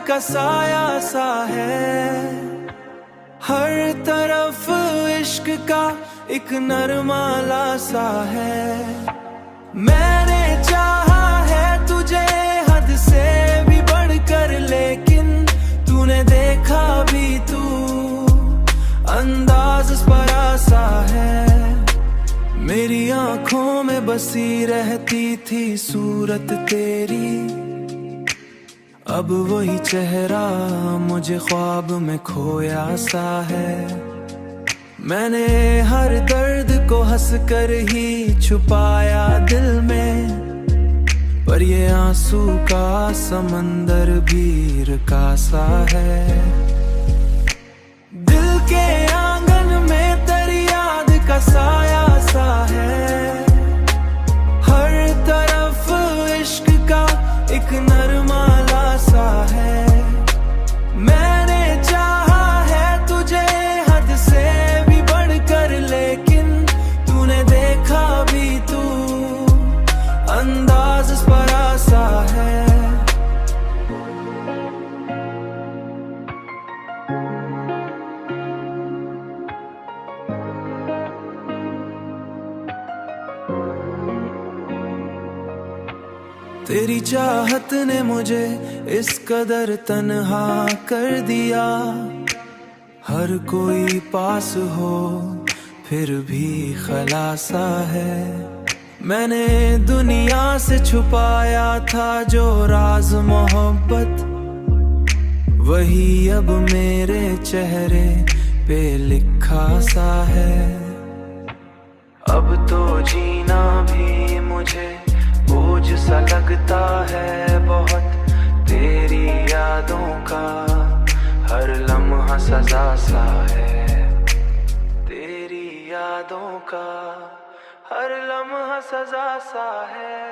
का साया सा है, हर तरफ इश्क का एक नरमाला सा है। मैंने चाहा है तुझे हद से भी बढ़कर, लेकिन तूने देखा भी तू अंदाज परा सा है। मेरी आंखों में बसी रहती थी सूरत तेरी, अब वही चेहरा मुझे ख्वाब में खोया सा है। मैंने हर दर्द को हंस कर ही छुपाया दिल में, पर ये आंसू का समंदर भी रुका सा है। दिल के आंगन में तेरी याद का साया सा है, हर तरफ इश्क का एक नरमाला सा है। मैंने चाहा है तुझे हद से भी बढ़कर, लेकिन तूने देखा भी तू अंदाज परा सा है। तेरी चाहत ने मुझे इस कदर तन्हा कर दिया, हर कोई पास हो फिर भी खलासा है। मैंने दुनिया से छुपाया था जो राज मोहब्बत, वही अब मेरे चेहरे पे लिखा सा है। अब तो जीना भी मुझे बोझ सा लगता है बहुत, तेरी यादों का हर लम्हा सजा सा है। तेरी यादों का हर लम्हा सजा सा है।